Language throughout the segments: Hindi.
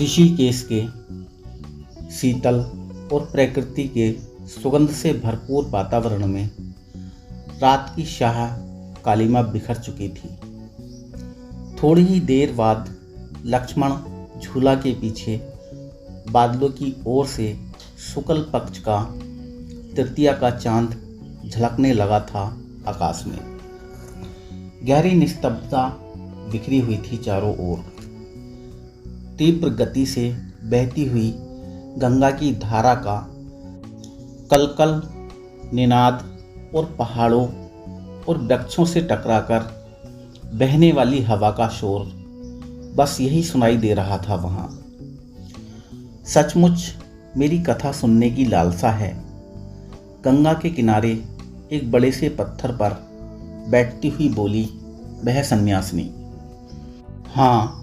ऋषिकेश के शीतल और प्रकृति के सुगंध से भरपूर वातावरण में रात की शाह कालिमा बिखर चुकी थी। थोड़ी ही देर बाद लक्ष्मण झूला के पीछे बादलों की ओर से शुक्ल पक्ष का तृतीया का चांद झलकने लगा था। आकाश में गहरी निस्तब्धता बिखरी हुई थी चारों ओर। तीव्र गति से बहती हुई गंगा की धारा का कलकल निनाद और पहाड़ों और वृक्षों से टकराकर बहने वाली हवा का शोर बस यही सुनाई दे रहा था वहाँ। सचमुच मेरी कथा सुनने की लालसा है। गंगा के किनारे एक बड़े से पत्थर पर बैठती हुई बोली वह सन्यासिनी। हाँ,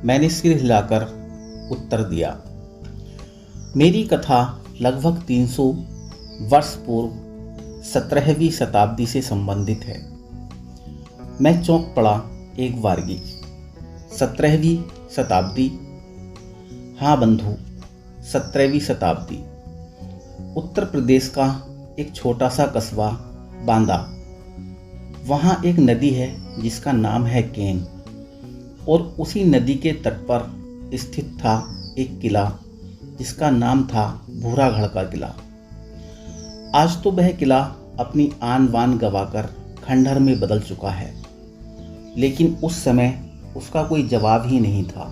मैंने सिर हिलाकर उत्तर दिया। मेरी कथा लगभग 300 वर्ष पूर्व 17वीं शताब्दी से संबंधित है। मैं चौंक पड़ा एक बारगी। 17वीं शताब्दी? हाँ बंधु, 17वीं शताब्दी। उत्तर प्रदेश का एक छोटा सा कस्बा बांदा। वहाँ एक नदी है जिसका नाम है केन, और उसी नदी के तट पर स्थित था एक किला जिसका नाम था भूरागढ़ का किला। आज तो वह किला अपनी आन बान गंवाकर खंडहर में बदल चुका है, लेकिन उस समय उसका कोई जवाब ही नहीं था।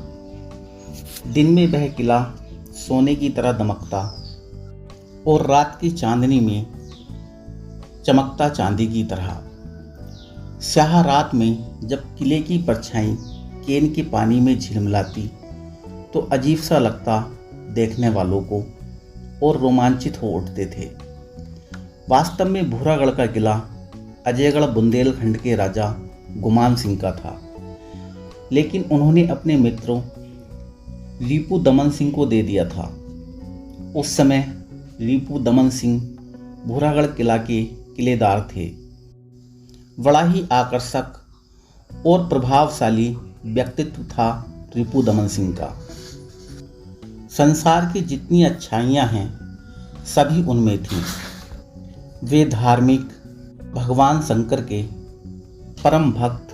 दिन में वह किला सोने की तरह दमकता और रात की चांदनी में चमकता चांदी की तरह। स्याह रात में जब किले की परछाई केन के पानी में झिलमिलाती तो अजीब सा लगता देखने वालों को, और रोमांचित हो उठते थे। वास्तव में भूरागढ़ का किला अजयगढ़ बुंदेलखंड के राजा गुमान सिंह का था, लेकिन उन्होंने अपने मित्रों लीपू दमन सिंह को दे दिया था। उस समय लीपू दमन सिंह भूरागढ़ किला के किलेदार थे। बड़ा ही आकर्षक और प्रभावशाली व्यक्तित्व था लीपू दमन सिंह का। संसार की जितनी अच्छाइयाँ हैं सभी उनमें थीं। वे धार्मिक, भगवान शंकर के परम भक्त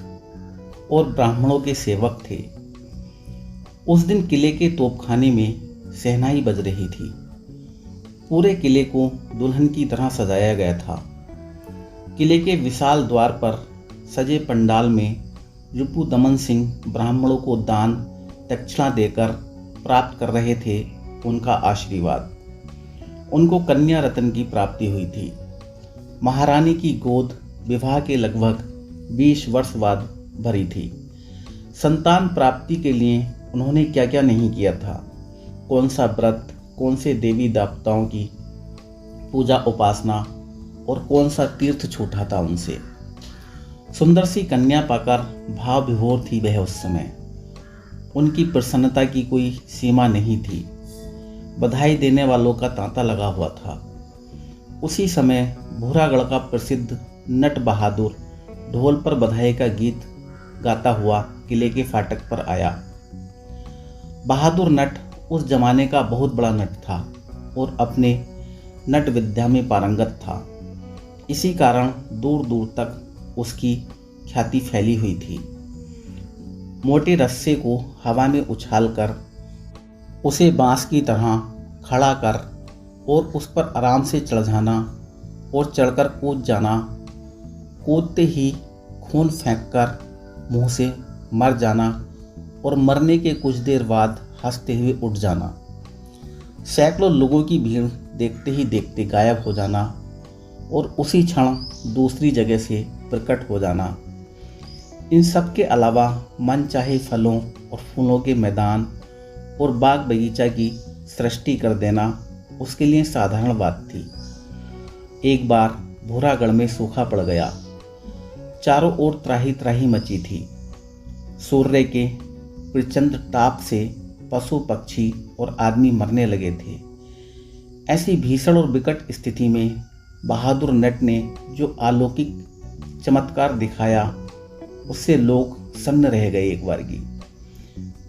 और ब्राह्मणों के सेवक थे। उस दिन किले के तोपखाने में शहनाई बज रही थी। पूरे किले को दुल्हन की तरह सजाया गया था। किले के विशाल द्वार पर सजे पंडाल में लीपू दमन सिंह ब्राह्मणों को दान दक्षिणा देकर प्राप्त कर रहे थे उनका आशीर्वाद। उनको कन्या रत्न की प्राप्ति हुई थी। महारानी की गोद विवाह के लगभग 20 वर्ष बाद भरी थी। संतान प्राप्ति के लिए उन्होंने क्या क्या नहीं किया था। कौन सा व्रत, कौन से देवी देवताओं की पूजा उपासना और कौन सा तीर्थ छूटा था उनसे। सुंदर सी कन्या पाकर भाव विभोर थी वह उस समय। उनकी प्रसन्नता की कोई सीमा नहीं थी। बधाई देने वालों का तांता लगा हुआ था। उसी समय भूरागढ़ का प्रसिद्ध नट बहादुर ढोल पर बधाई का गीत गाता हुआ किले के फाटक पर आया। बहादुर नट उस जमाने का बहुत बड़ा नट था और अपने नट विद्या में पारंगत था। इसी कारण दूर दूर तक उसकी ख्याति फैली हुई थी। मोटे रस्से को हवा में उछालकर उसे बांस की तरह खड़ा कर और उस पर आराम से चढ़ जाना और चढ़कर कूद जाना, कूदते ही खून फेंककर मुंह से मर जाना और मरने के कुछ देर बाद हंसते हुए उठ जाना, सैकड़ों लोगों की भीड़ देखते ही देखते गायब हो जाना और उसी क्षण दूसरी जगह से प्रकट हो जाना। इन सब के अलावा मनचाहे फलों और फूलों के मैदान और बाग बगीचा की सृष्टि कर देना उसके लिए साधारण बात थी। एक बार भूरागढ़ में सूखा पड़ गया। चारों ओर त्राही त्राही मची थी। सूर्य के प्रचंड ताप से पशु पक्षी और आदमी मरने लगे थे। ऐसी भीषण और विकट स्थिति में बहादुर नट ने जो अलौकिक चमत्कार दिखाया उससे लोग सन्न रह गए एक बारगी।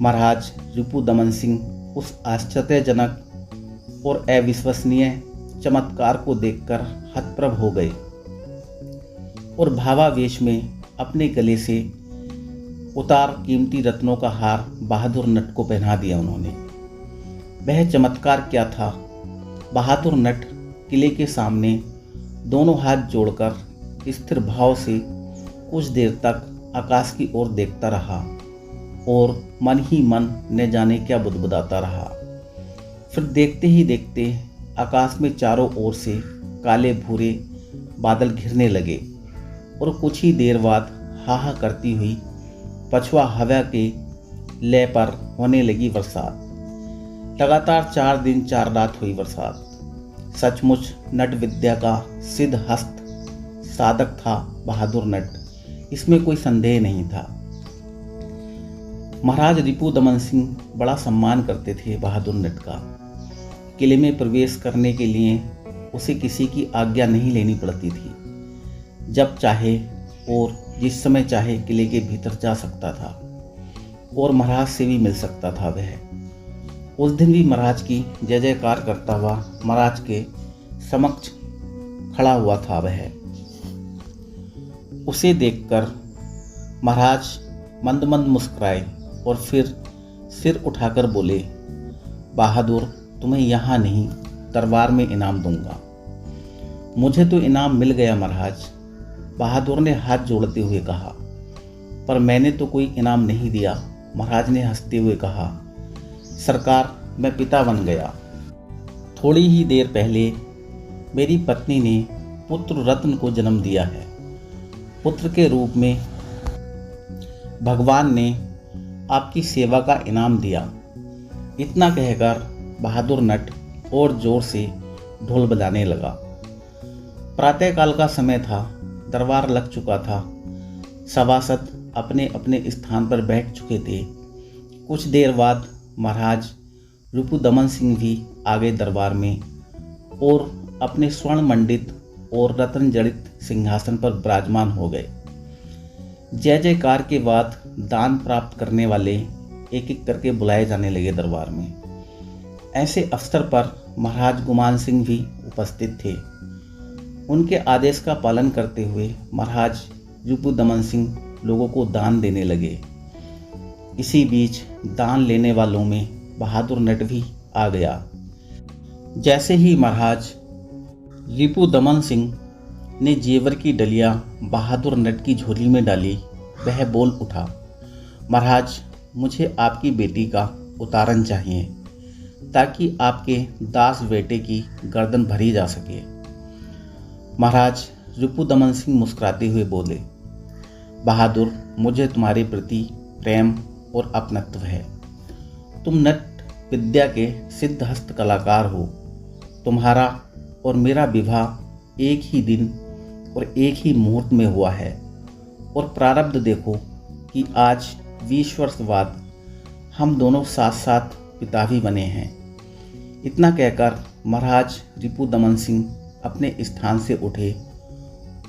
महाराज रिपुदमन सिंह उस आश्चर्यजनक और अविश्वसनीय चमत्कार को देखकर हतप्रभ हो गए और भावावेश में अपने गले से उतार कीमती रत्नों का हार बहादुर नट को पहना दिया उन्होंने। वह चमत्कार क्या था? बहादुर नट किले के सामने दोनों हाथ जोड़कर स्थिर भाव से कुछ देर तक आकाश की ओर देखता रहा और मन ही मन न जाने क्या बुदबुदाता रहा। फिर देखते ही देखते आकाश में चारों ओर से काले भूरे बादल घिरने लगे और कुछ ही देर बाद हाहा करती हुई पछुआ हवा के लय पर होने लगी बरसात। लगातार 4 दिन 4 रात हुई बरसात। सचमुच नट विद्या का सिद्ध हस्त साधक था बहादुर नट, इसमें कोई संदेह नहीं था। महाराज रिपुदमन सिंह बड़ा सम्मान करते थे बहादुर नट का। किले में प्रवेश करने के लिए उसे किसी की आज्ञा नहीं लेनी पड़ती थी। जब चाहे और जिस समय चाहे किले के भीतर जा सकता था और महाराज से भी मिल सकता था। वह उस दिन भी महाराज की जय जयकार करता हुआ महाराज के समक्ष खड़ा हुआ था। वह उसे देखकर महाराज मंद मंद मुस्कुराए और फिर सिर उठाकर बोले, बहादुर, तुम्हें यहाँ नहीं दरबार में इनाम दूंगा। मुझे तो इनाम मिल गया महाराज, बहादुर ने हाथ जोड़ते हुए कहा। पर मैंने तो कोई इनाम नहीं दिया। महाराज ने हंसते हुए कहा, सरकार, मैं पिता बन गया। थोड़ी ही देर पहले मेरी पत्नी ने पुत्र रत्न को जन्म दिया है। पुत्र के रूप में भगवान ने आपकी सेवा का इनाम दिया। इतना कहकर बहादुर नट और जोर से ढोल बजाने लगा। प्रातःकाल का समय था, दरबार लग चुका था। सभासद अपने अपने स्थान पर बैठ चुके थे। कुछ देर बाद महाराज रिपुदमन सिंह भी आ गए दरबार में और अपने स्वर्ण मंडित और रत्न जड़ित सिंहासन पर विराजमान हो गए। जय जयकार के बाद दान प्राप्त करने वाले एक एक करके बुलाए जाने लगे दरबार में। ऐसे अवसर पर महाराज गुमान सिंह भी उपस्थित थे। उनके आदेश का पालन करते हुए महाराज रिपुदमन सिंह लोगों को दान देने लगे। इसी बीच दान लेने वालों में बहादुर नट भी आ गया। जैसे ही महाराज रिपुदमन सिंह ने जेवर की डलियां बहादुर नट की झोली में डाली, वह बोल उठा, महाराज, मुझे आपकी बेटी का उतारन चाहिए ताकि आपके दास बेटे की गर्दन भरी जा सके। महाराज रिपुदमन सिंह मुस्कुराते हुए बोले, बहादुर, मुझे तुम्हारे प्रति प्रेम और अपनत्व है। तुम नट विद्या के सिद्ध हस्त कलाकार हो। तुम्हारा और मेरा विवाह एक ही दिन और एक ही मुहूर्त में हुआ है और प्रारब्ध देखो कि आज 20 वर्ष बाद हम दोनों साथ साथ पिता भी बने हैं। इतना कहकर महाराज रिपुदमन सिंह अपने स्थान से उठे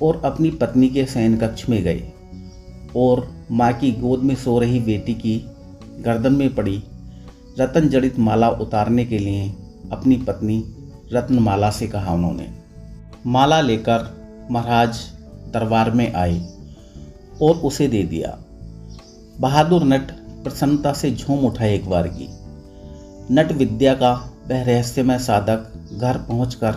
और अपनी पत्नी के शयन कक्ष में गए और माँ की गोद में सो रही बेटी की गर्दन में पड़ी रत्न जड़ित माला उतारने के लिए अपनी पत्नी रत्नमाला से कहा। उन्होंने माला लेकर महाराज दरबार में आए और उसे दे दिया। बहादुर नट प्रसन्नता से झूम उठा एक बार की। नट विद्या का वह रहस्यमय साधक घर पहुंचकर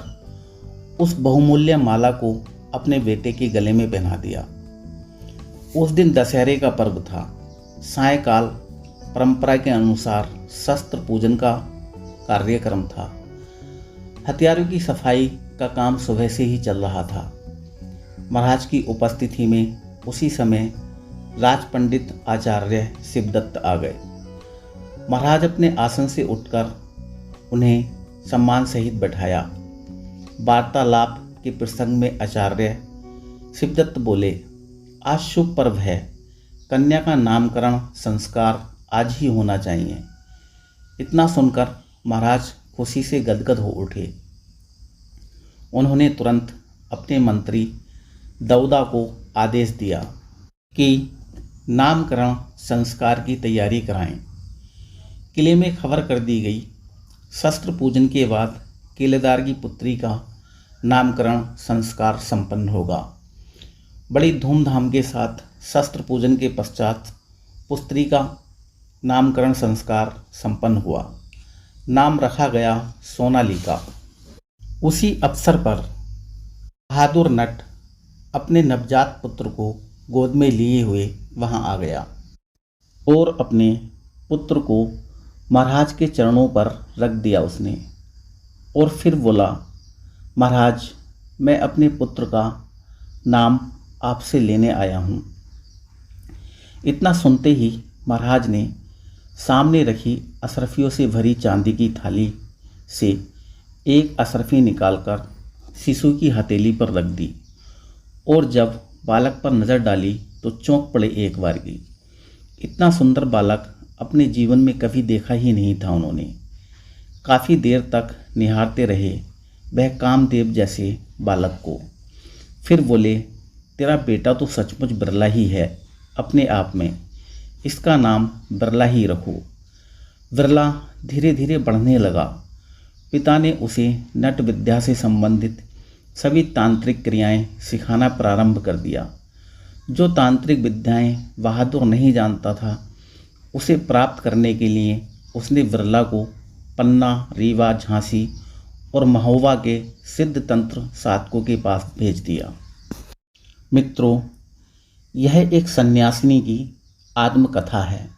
उस बहुमूल्य माला को अपने बेटे के गले में पहना दिया। उस दिन दशहरे का पर्व था। सायंकाल परंपरा के अनुसार शस्त्र पूजन का कार्यक्रम था। हथियारों की सफाई का काम सुबह से ही चल रहा था। महाराज की उपस्थिति में उसी समय राज पंडित आचार्य शिवदत्त आ गए। महाराज अपने आसन से उठकर उन्हें सम्मान सहित बैठाया। वार्तालाप के प्रसंग में आचार्य शिवदत्त बोले, आज शुभ पर्व है। कन्या का नामकरण संस्कार आज ही होना चाहिए। इतना सुनकर महाराज खुशी से गदगद हो उठे। उन्होंने तुरंत अपने मंत्री दौदा को आदेश दिया कि नामकरण संस्कार की तैयारी कराएं। किले में खबर कर दी गई, शस्त्र पूजन के बाद किलेदार की पुत्री का नामकरण संस्कार संपन्न होगा। बड़ी धूमधाम के साथ शस्त्र पूजन के पश्चात पुत्री का नामकरण संस्कार संपन्न हुआ। नाम रखा गया सोनालिका। उसी अवसर पर बहादुर नट अपने नवजात पुत्र को गोद में लिए हुए वहां आ गया और अपने पुत्र को महाराज के चरणों पर रख दिया उसने, और फिर बोला, महाराज, मैं अपने पुत्र का नाम आपसे लेने आया हूँ। इतना सुनते ही महाराज ने सामने रखी अशरफियों से भरी चांदी की थाली से एक अशरफी निकालकर शिशु की हथेली पर रख दी, और जब बालक पर नज़र डाली तो चौंक पड़े एक बार की। इतना सुंदर बालक अपने जीवन में कभी देखा ही नहीं था उन्होंने। काफ़ी देर तक निहारते रहे वह कामदेव जैसे बालक को। फिर बोले, तेरा बेटा तो सचमुच बिरला ही है अपने आप में, इसका नाम बिरला ही रखो। बिरला धीरे धीरे बढ़ने लगा। पिता ने उसे नट विद्या से संबंधित सभी तांत्रिक क्रियाएं सिखाना प्रारंभ कर दिया। जो तांत्रिक विद्याएं बहादुर नहीं जानता था, उसे प्राप्त करने के लिए उसने बिरला को पन्ना, रीवा, झांसी और महोबा के सिद्ध तंत्र साधकों के पास भेज दिया। मित्रों, यह एक सन्यासिनी की आत्मकथा है।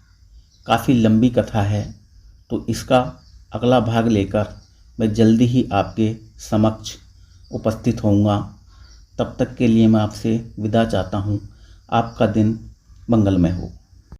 काफ़ी लंबी कथा है, तो इसका अगला भाग लेकर मैं जल्दी ही आपके समक्ष उपस्थित होऊंगा। तब तक के लिए मैं आपसे विदा चाहता हूँ। आपका दिन मंगलमय हो।